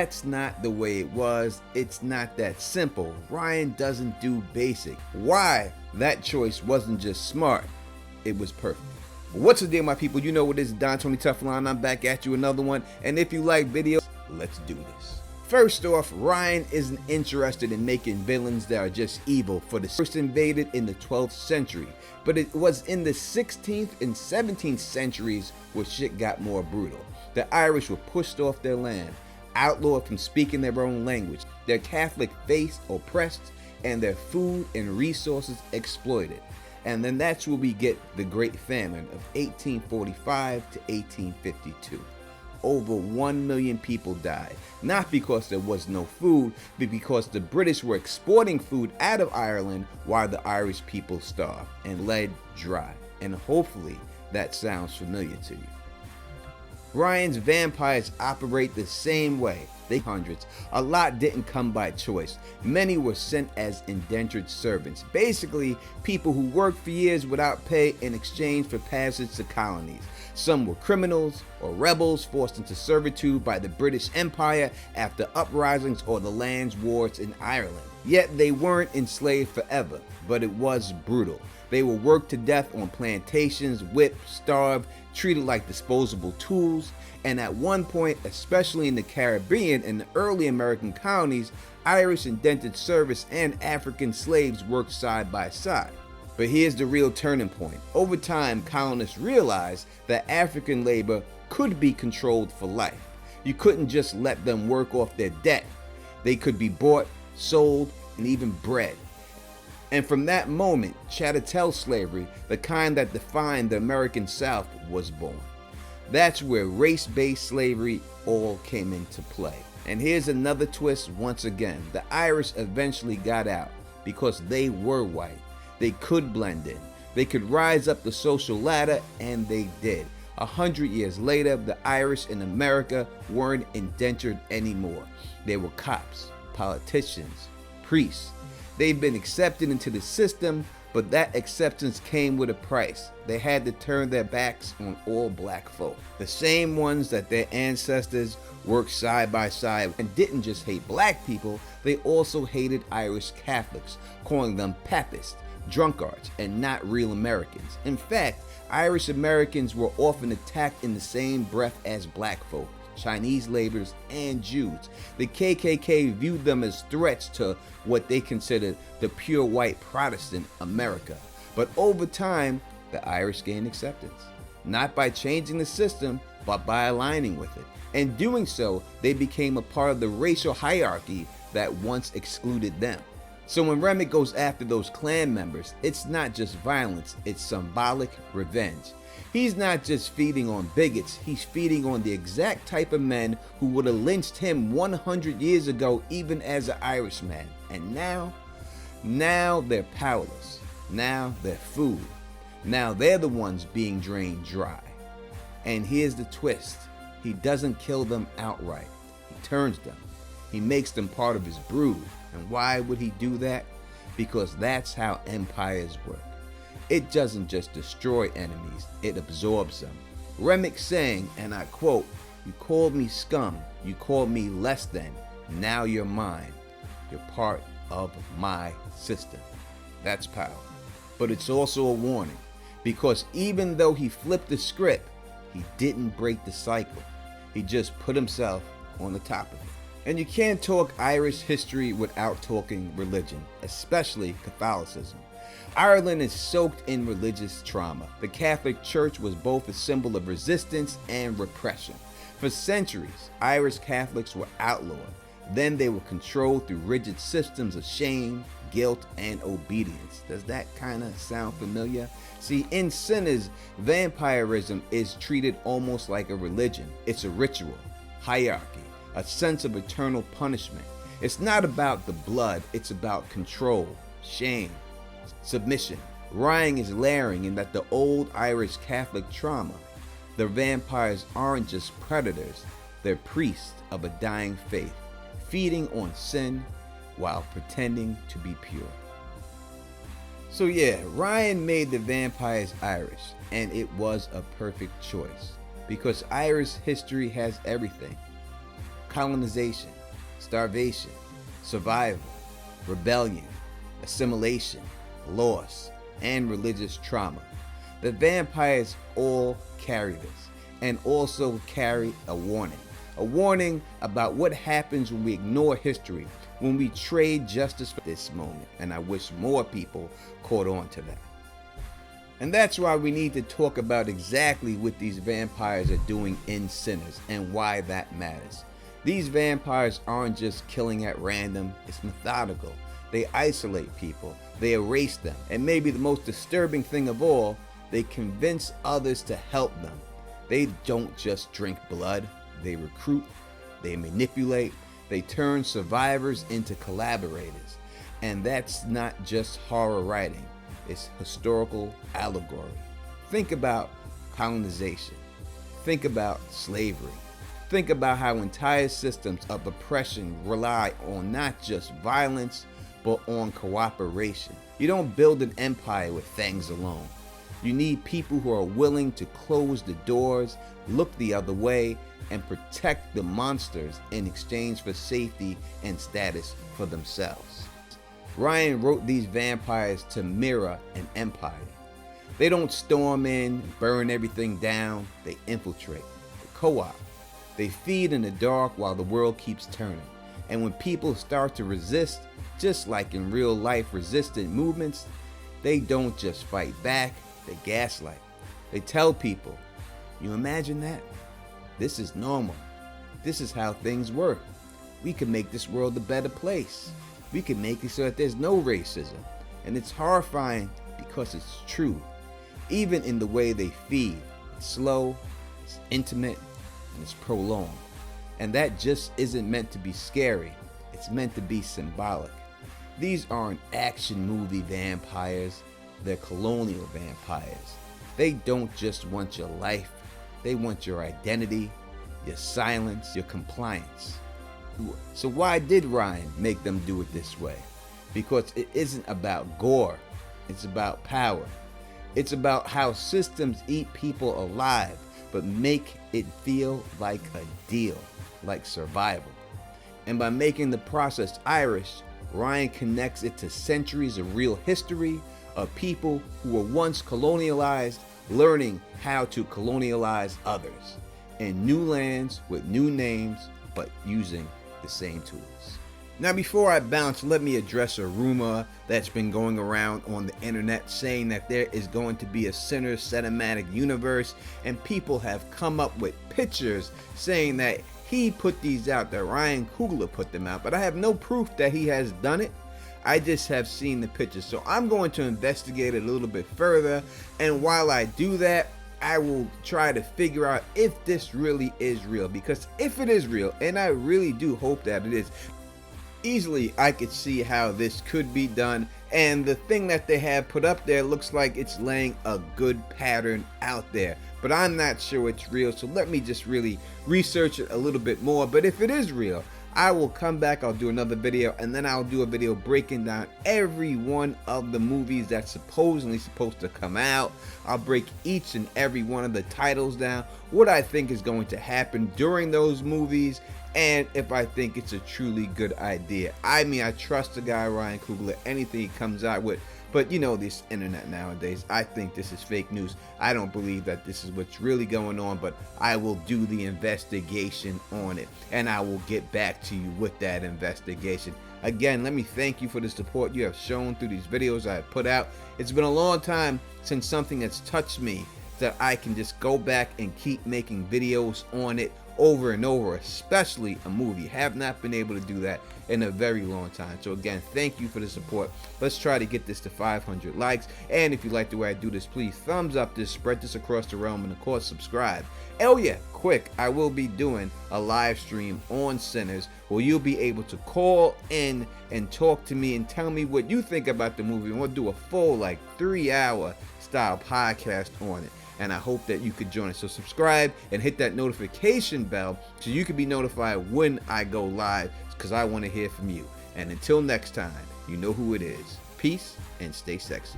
That's not the way it was. It's not that simple. Ryan doesn't do basic. Why? That choice wasn't just smart, it was perfect. What's the deal, my people? You know what it is, Don Tony Teflon. I'm back at you, another one. And if you like videos, let's do this. First off, Ryan isn't interested in making villains that are just evil. For the first invaded in the 12th century, but it was in the 16th and 17th centuries where shit got more brutal. The Irish were pushed off their land, outlawed from speaking their own language, their Catholic faith oppressed, and their food and resources exploited. And then that's where we get the Great Famine of 1845 to 1852. Over 1 million people died, not because there was no food, but because the British were exporting food out of Ireland while the Irish people starved and led dry. And hopefully that sounds familiar to you. Ryan's vampires operate the same way. They hundreds. A lot didn't come by choice. Many were sent as indentured servants. Basically, people who worked for years without pay in exchange for passage to colonies. Some were criminals or rebels forced into servitude by the British Empire after uprisings or the land's wars in Ireland. Yet they weren't enslaved forever, but it was brutal. They were worked to death on plantations, whipped, starved, treated like disposable tools, and at one point, especially in the Caribbean and the early American colonies, Irish indentured service and African slaves worked side by side. But here's the real turning point. Over time, colonists realized that African labor could be controlled for life. You couldn't just let them work off their debt. They could be bought, sold, and even bred. And from that moment, chattel slavery, the kind that defined the American South, was born. That's where race-based slavery all came into play. And here's another twist once again. The Irish eventually got out because they were white. They could blend in. They could rise up the social ladder, and they did. 100 years later, the Irish in America weren't indentured anymore. They were cops, politicians, priests. They've been accepted into the system, but that acceptance came with a price. They had to turn their backs on all black folk. The same ones that their ancestors worked side by side and didn't just hate black people, they also hated Irish Catholics, calling them papists, drunkards, and not real Americans. In fact, Irish Americans were often attacked in the same breath as black folk, Chinese laborers, and Jews. The KKK viewed them as threats to what they considered the pure white Protestant America. But over time, the Irish gained acceptance, not by changing the system, but by aligning with it. In doing so, they became a part of the racial hierarchy that once excluded them. So when Remick goes after those Klan members, it's not just violence, it's symbolic revenge. He's not just feeding on bigots, he's feeding on the exact type of men who would have lynched him 100 years ago, even as an Irishman. And now they're powerless. Now they're food. Now they're the ones being drained dry. And here's the twist. He doesn't kill them outright. He turns them. He makes them part of his brood. And why would he do that? Because that's how empires work. It doesn't just destroy enemies, it absorbs them. Remick saying, and I quote, "You called me scum, you called me less than, now you're mine. You're part of my system." That's power. But it's also a warning, because even though he flipped the script, he didn't break the cycle. He just put himself on the top of it. And you can't talk Irish history without talking religion, especially Catholicism. Ireland is soaked in religious trauma. The Catholic Church was both a symbol of resistance and repression. For centuries, Irish Catholics were outlawed. Then they were controlled through rigid systems of shame, guilt, and obedience. Does that kind of sound familiar? See, in Sinners, vampirism is treated almost like a religion. It's a ritual, hierarchy, a sense of eternal punishment. It's not about the blood, it's about control, shame, submission. Ryan is layering in that the old Irish Catholic trauma. The vampires aren't just predators, they're priests of a dying faith, feeding on sin while pretending to be pure. So yeah, Ryan made the vampires Irish, and it was a perfect choice, because Irish history has everything. colonization, starvation, survival, rebellion, assimilation, loss, and religious trauma. The vampires all carry this, and also carry a warning about what happens when we ignore history, when we trade justice for this moment, and I wish more people caught on to that. And that's why we need to talk about exactly what these vampires are doing in Sinners and why that matters. These vampires aren't just killing at random, it's methodical. They isolate people, they erase them, and maybe the most disturbing thing of all, they convince others to help them. They don't just drink blood, they recruit, they manipulate, they turn survivors into collaborators. And that's not just horror writing, it's historical allegory. Think about colonization, think about slavery, think about how entire systems of oppression rely on not just violence, but on cooperation. You don't build an empire with things alone. You need people who are willing to close the doors, look the other way, and protect the monsters in exchange for safety and status for themselves. Ryan wrote these vampires to mirror an empire. They don't storm in, burn everything down, they infiltrate, they co-op. They feed in the dark while the world keeps turning. And when people start to resist, just like in real life resistant movements, they don't just fight back, they gaslight. They tell people, you imagine that? This is normal. This is how things work. We can make this world a better place. We can make it so that there's no racism. And it's horrifying because it's true. Even in the way they feed. It's slow, it's intimate, and it's prolonged. And that just isn't meant to be scary. It's meant to be symbolic. These aren't action movie vampires. They're colonial vampires. They don't just want your life. They want your identity, your silence, your compliance. So why did Ryan make them do it this way? Because it isn't about gore. It's about power. It's about how systems eat people alive, but make it feel like a deal, like survival. And by making the process Irish, Ryan connects it to centuries of real history of people who were once colonialized, learning how to colonialize others in new lands with new names, but using the same tools. Now before I bounce, let me address a rumor that's been going around on the internet saying that there is going to be a Sinners cinematic universe, and people have come up with pictures saying that he put these out, that Ryan Coogler put them out, but I have no proof that he has done it. I just have seen the pictures. So I'm going to investigate it a little bit further, and while I do that, I will try to figure out if this really is real, because if it is real, and I really do hope that it is, easily I could see how this could be done, and the thing that they have put up there looks like it's laying a good pattern out there, but I'm not sure it's real. So let me just really research it a little bit more. But if it is real, I will come back, I'll do another video, and then I'll do a video breaking down every one of the movies that's supposedly supposed to come out. I'll break each and every one of the titles down, what I think is going to happen during those movies, and if I think it's a truly good idea. I mean, I trust the guy Ryan Coogler, anything he comes out with, but you know this internet nowadays, I think this is fake news. I don't believe that this is what's really going on, but I will do the investigation on it, and I will get back to you with that investigation. Again, let me thank you for the support you have shown through these videos I have put out. It's been a long time since something has touched me that I can just go back and keep making videos on it over and over, especially a movie. Have not been able to do that in a very long time. So again, thank you for the support. Let's try to get this to 500 likes, and if you like the way I do this, please thumbs up this, spread this across the realm, and of course subscribe. Oh yeah, quick, I will be doing a live stream on Sinners where you'll be able to call in and talk to me and tell me what you think about the movie, and we'll do a full like 3-hour style podcast on it. And I hope that you could join us. So subscribe and hit that notification bell so you can be notified when I go live, because I want to hear from you. And until next time, you know who it is. Peace and stay sexy.